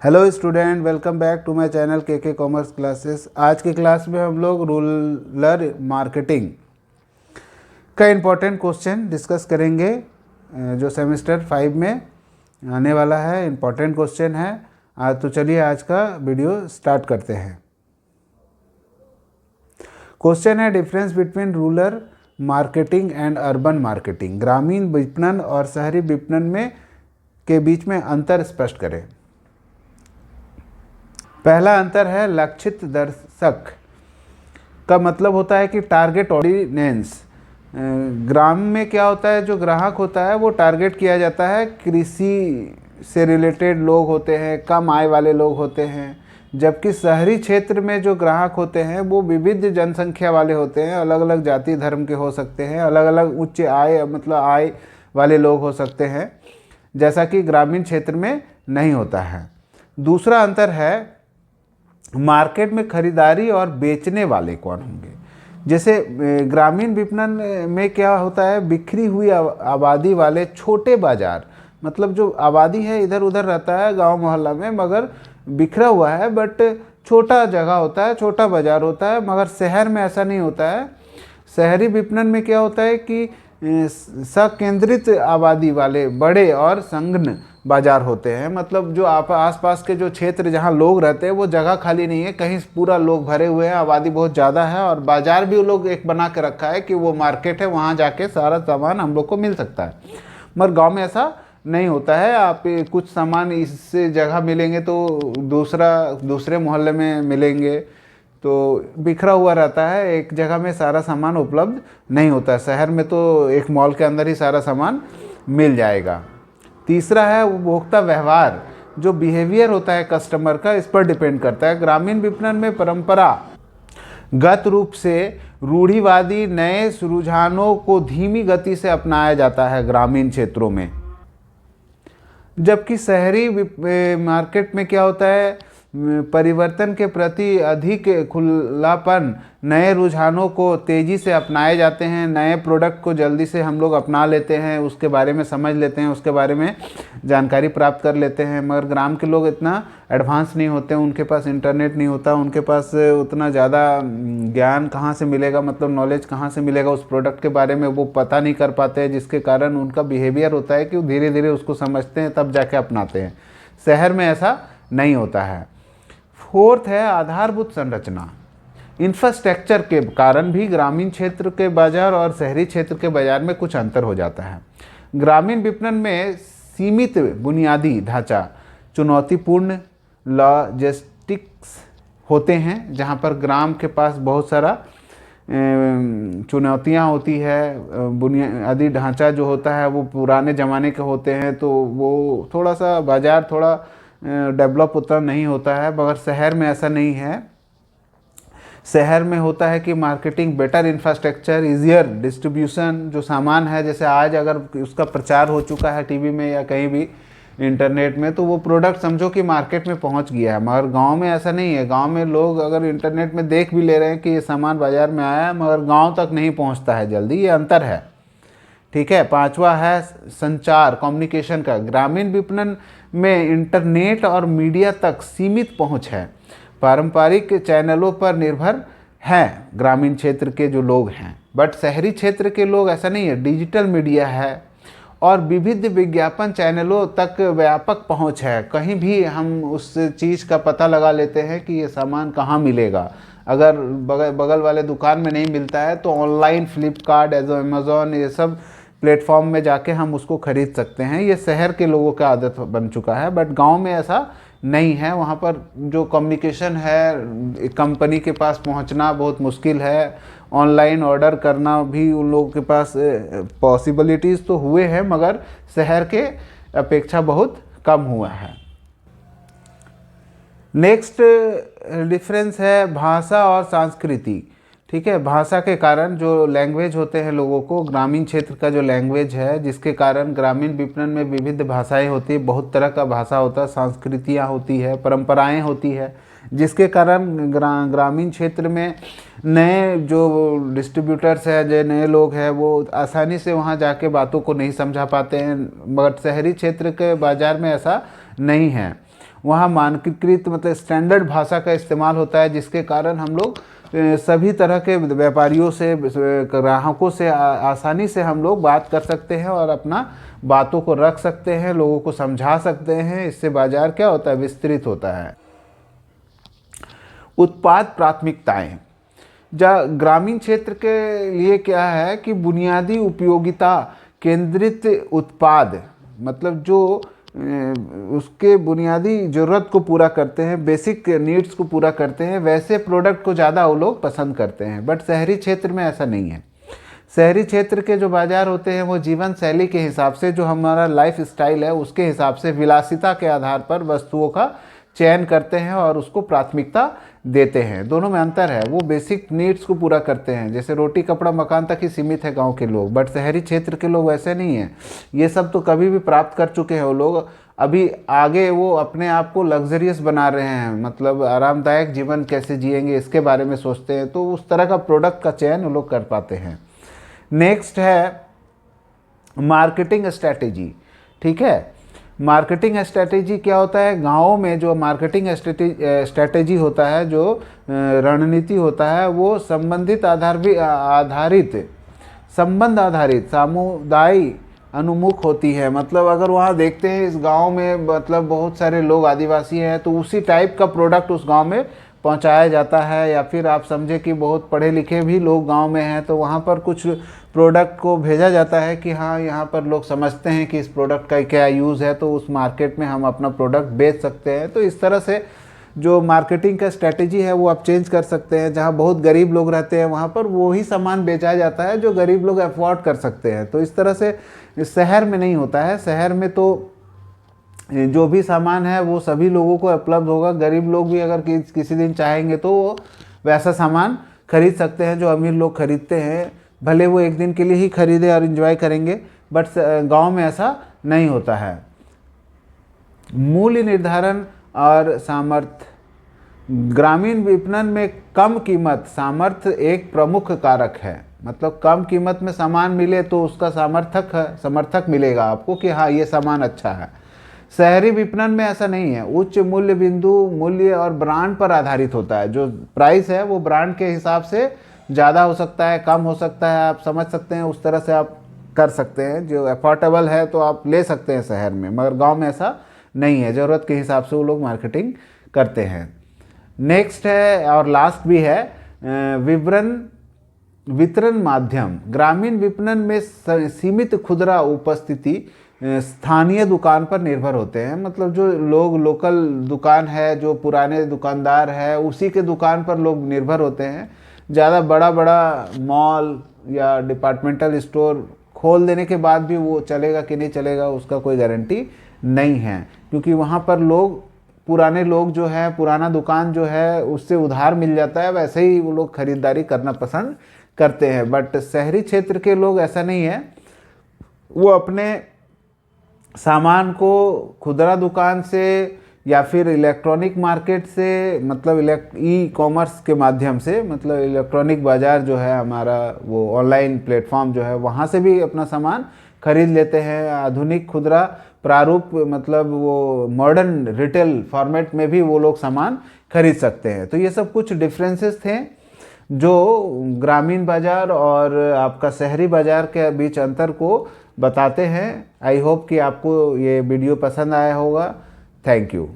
Hello student, welcome back to my channel K commerce classes. आज की class में हम लोग रूरल मार्केटिंग का इम्पोर्टेंट क्वेश्चन डिस्कस करेंगे जो सेमेस्टर 5 में आने वाला है। इम्पोर्टेंट क्वेश्चन है आज, तो चलिए आज का वीडियो स्टार्ट करते हैं। क्वेश्चन है difference between rural marketing and urban marketing. ग्रामीण विपणन और शहरी विपणन में के बीच में अंतर स्पष्ट करें। पहला अंतर है लक्षित दर्शक का मतलब होता है कि टारगेट ऑडियंस। ग्राम में क्या होता है, जो ग्राहक होता है वो टारगेट किया जाता है, कृषि से रिलेटेड लोग होते हैं, कम आय वाले लोग होते हैं। जबकि शहरी क्षेत्र में जो ग्राहक होते हैं वो विविध जनसंख्या वाले होते हैं, अलग अलग जाति धर्म के हो सकते हैं, अलग अलग उच्च आय मतलब आय वाले लोग हो सकते हैं, जैसा कि ग्रामीण क्षेत्र में नहीं होता है। दूसरा अंतर है मार्केट में खरीदारी और बेचने वाले कौन होंगे। जैसे ग्रामीण विपणन में क्या होता है, बिखरी हुई आबादी वाले छोटे बाजार, मतलब जो आबादी है इधर उधर रहता है गांव मोहल्ला में, मगर बिखरा हुआ है, बट छोटा जगह होता है, छोटा बाजार होता है। मगर शहर में ऐसा नहीं होता है। शहरी विपणन में क्या होता है कि सकेंद्रित आबादी वाले बड़े और संघन बाजार होते हैं। मतलब जो आसपास के जो क्षेत्र जहां लोग रहते हैं वो जगह खाली नहीं है, कहीं पूरा लोग भरे हुए हैं, आबादी बहुत ज़्यादा है, और बाजार भी वो लोग एक बना के रखा है कि वो मार्केट है, वहां जाके सारा सामान हम लोग को मिल सकता है। मगर गांव में ऐसा नहीं होता है। आप कुछ सामान इस जगह मिलेंगे तो दूसरे मोहल्ले में मिलेंगे, तो बिखरा हुआ रहता है, एक जगह में सारा सामान उपलब्ध नहीं होता है। शहर में तो एक मॉल के अंदर ही सारा सामान मिल जाएगा। तीसरा है उपभोक्ता व्यवहार, जो बिहेवियर होता है कस्टमर का, इस पर डिपेंड करता है। ग्रामीण विपणन में परंपरागत रूप से रूढ़िवादी नए रुझानों को धीमी गति से अपनाया जाता है ग्रामीण क्षेत्रों में। जबकि शहरी मार्केट में क्या होता है, परिवर्तन के प्रति अधिक खुलापन, नए रुझानों को तेज़ी से अपनाए जाते हैं, नए प्रोडक्ट को जल्दी से हम लोग अपना लेते हैं, उसके बारे में समझ लेते हैं, उसके बारे में जानकारी प्राप्त कर लेते हैं। मगर ग्राम के लोग इतना एडवांस नहीं होते, उनके पास इंटरनेट नहीं होता, उनके पास उतना ज़्यादा ज्ञान कहाँ से मिलेगा, मतलब नॉलेज कहाँ से मिलेगा उस प्रोडक्ट के बारे में, वो पता नहीं कर पाते हैं, जिसके कारण उनका बिहेवियर होता है कि वो धीरे धीरे उसको समझते हैं तब जाके अपनाते हैं। शहर में ऐसा नहीं होता है। फोर्थ है आधारभूत संरचना। इंफ्रास्ट्रक्चर के कारण भी ग्रामीण क्षेत्र के बाजार और शहरी क्षेत्र के बाजार में कुछ अंतर हो जाता है। ग्रामीण विपणन में सीमित बुनियादी ढांचा, चुनौतीपूर्ण लॉजिस्टिक्स होते हैं, जहां पर ग्राम के पास बहुत सारा चुनौतियां होती है। बुनियादी ढांचा जो होता है वो पुराने ज़माने के होते हैं, तो वो थोड़ा सा बाजार थोड़ा डेवलप उतना नहीं होता है। मगर शहर में ऐसा नहीं है। शहर में होता है कि marketing, better infrastructure, easier distribution, जो सामान है, जैसे आज अगर उसका प्रचार हो चुका है टीवी में या कहीं भी इंटरनेट में, तो वो प्रोडक्ट समझो कि मार्केट में पहुंच गया है। मगर गांव में ऐसा नहीं है। गांव में लोग अगर इंटरनेट में देख भी ले रहे हैं कि ये सामान बाजार में आया है, मगर गाँव तक नहीं पहुँचता है जल्दी, ये अंतर है। ठीक है। पांचवा है संचार, कम्युनिकेशन का। ग्रामीण विपणन में इंटरनेट और मीडिया तक सीमित पहुंच है, पारंपरिक चैनलों पर निर्भर हैं ग्रामीण क्षेत्र के जो लोग हैं। बट शहरी क्षेत्र के लोग ऐसा नहीं है, डिजिटल मीडिया है और विविध विज्ञापन चैनलों तक व्यापक पहुंच है। कहीं भी हम उस चीज़ का पता लगा लेते हैं कि ये सामान कहाँ मिलेगा। अगर बगल वाले दुकान में नहीं मिलता है तो ऑनलाइन फ्लिपकार्ट, अमेज़ॉन, ये सब प्लेटफॉर्म में जाके हम उसको खरीद सकते हैं। ये शहर के लोगों का आदत बन चुका है, बट गांव में ऐसा नहीं है। वहाँ पर जो कम्युनिकेशन है, कंपनी के पास पहुँचना बहुत मुश्किल है, ऑनलाइन ऑर्डर करना भी उन लोगों के पास पॉसिबिलिटीज़ तो हुए हैं, मगर शहर के अपेक्षा बहुत कम हुआ है। नेक्स्ट डिफरेंस है भाषा और संस्कृति। ठीक है। भाषा के कारण जो लैंग्वेज होते हैं लोगों को, ग्रामीण क्षेत्र का जो लैंग्वेज है, जिसके कारण ग्रामीण विपणन में विविध भाषाएं होती है, बहुत तरह का भाषा होता है, संस्कृतियाँ होती है, परंपराएं होती है, जिसके कारण ग्रामीण क्षेत्र में नए जो डिस्ट्रीब्यूटर्स हैं, जो नए लोग हैं, वो आसानी से वहाँ जाके बातों को नहीं समझा पाते हैं। मगर शहरी क्षेत्र के बाज़ार में ऐसा नहीं है। वहाँ मानकीकृत मतलब स्टैंडर्ड भाषा का इस्तेमाल होता है, जिसके कारण हम लोग सभी तरह के व्यापारियों से, ग्राहकों से आसानी से हम लोग बात कर सकते हैं और अपना बातों को रख सकते हैं, लोगों को समझा सकते हैं। इससे बाजार क्या होता है, विस्तृत होता है। उत्पाद प्राथमिकताएं, ग्रामीण क्षेत्र के लिए क्या है कि बुनियादी उपयोगिता केंद्रित उत्पाद, मतलब जो उसके बुनियादी ज़रूरत को पूरा करते हैं, बेसिक नीड्स को पूरा करते हैं, वैसे प्रोडक्ट को ज़्यादा वो लोग पसंद करते हैं। बट शहरी क्षेत्र में ऐसा नहीं है। शहरी क्षेत्र के जो बाज़ार होते हैं वो जीवन शैली के हिसाब से, जो हमारा लाइफ स्टाइल है उसके हिसाब से विलासिता के आधार पर वस्तुओं का चयन करते हैं और उसको प्राथमिकता देते हैं। दोनों में अंतर है। वो बेसिक नीड्स को पूरा करते हैं, जैसे रोटी कपड़ा मकान तक ही सीमित है गांव के लोग, बट शहरी क्षेत्र के लोग वैसे नहीं हैं। ये सब तो कभी भी प्राप्त कर चुके हैं वो लोग, अभी आगे वो अपने आप को लग्जरियस बना रहे हैं, मतलब आरामदायक जीवन कैसे जिएंगे इसके बारे में सोचते हैं, तो उस तरह का प्रोडक्ट का चयन वो लोग कर पाते हैं। नेक्स्ट है मार्केटिंग स्ट्रैटेजी। ठीक है, मार्केटिंग स्ट्रैटेजी क्या होता है? गाँवों में जो मार्केटिंग स्ट्रैटेजी होता है, जो रणनीति होता है, वो संबंध आधारित समुदाय अनुमुख होती है। मतलब अगर वहाँ देखते हैं इस गांव में मतलब बहुत सारे लोग आदिवासी हैं, तो उसी टाइप का प्रोडक्ट उस गांव में पहुंचाया जाता है। या फिर आप समझे कि बहुत पढ़े लिखे भी लोग गांव में हैं, तो वहाँ पर कुछ प्रोडक्ट को भेजा जाता है कि हाँ यहाँ पर लोग समझते हैं कि इस प्रोडक्ट का क्या यूज़ है, तो उस मार्केट में हम अपना प्रोडक्ट बेच सकते हैं। तो इस तरह से जो मार्केटिंग का स्ट्रैटेजी है वो आप चेंज कर सकते हैं। जहाँ बहुत गरीब लोग रहते हैं वहाँ पर वही सामान बेचा जाता है जो गरीब लोग अफोर्ड कर सकते हैं। तो इस तरह से शहर में नहीं होता है। शहर में तो जो भी सामान है वो सभी लोगों को उपलब्ध होगा। गरीब लोग भी अगर किसी दिन चाहेंगे तो वो वैसा सामान खरीद सकते हैं जो अमीर लोग खरीदते हैं, भले वो एक दिन के लिए ही खरीदे और एंजॉय करेंगे, बट गांव में ऐसा नहीं होता है। मूल्य निर्धारण और सामर्थ्य, ग्रामीण विपणन में कम कीमत सामर्थ्य एक प्रमुख कारक है। मतलब कम कीमत में सामान मिले तो उसका समर्थक मिलेगा आपको कि हाँ ये सामान अच्छा है। शहरी विपणन में ऐसा नहीं है। उच्च मूल्य बिंदु मूल्य और ब्रांड पर आधारित होता है। जो प्राइस है वो ब्रांड के हिसाब से ज़्यादा हो सकता है, कम हो सकता है, आप समझ सकते हैं, उस तरह से आप कर सकते हैं। जो अफोर्डेबल है तो आप ले सकते हैं शहर में, मगर गांव में ऐसा नहीं है। ज़रूरत के हिसाब से वो लोग मार्केटिंग करते हैं। नेक्स्ट है और लास्ट भी है वितरण माध्यम। ग्रामीण विपणन में सीमित खुदरा उपस्थिति स्थानीय दुकान पर निर्भर होते हैं। मतलब जो लोग लोकल दुकान है, जो पुराने दुकानदार है, उसी के दुकान पर लोग निर्भर होते हैं। ज़्यादा बड़ा बड़ा मॉल या डिपार्टमेंटल स्टोर खोल देने के बाद भी वो चलेगा कि नहीं चलेगा उसका कोई गारंटी नहीं है, क्योंकि वहाँ पर लोग पुराने लोग जो है, पुराना दुकान जो है उससे उधार मिल जाता है, वैसे ही वो लोग खरीदारी करना पसंद करते हैं। बट शहरी क्षेत्र के लोग ऐसा नहीं है, वो अपने सामान को खुदरा दुकान से या फिर इलेक्ट्रॉनिक मार्केट से, मतलब ई कॉमर्स के माध्यम से, मतलब इलेक्ट्रॉनिक बाज़ार जो है हमारा, वो ऑनलाइन प्लेटफॉर्म जो है, वहाँ से भी अपना सामान खरीद लेते हैं। आधुनिक खुदरा प्रारूप, मतलब वो मॉडर्न रिटेल फॉर्मेट में भी वो लोग सामान खरीद सकते हैं। तो ये सब कुछ डिफरेंसेस थे जो ग्रामीण बाज़ार और आपका शहरी बाज़ार के बीच अंतर को बताते हैं। आई होप कि आपको ये वीडियो पसंद आया होगा। Thank you.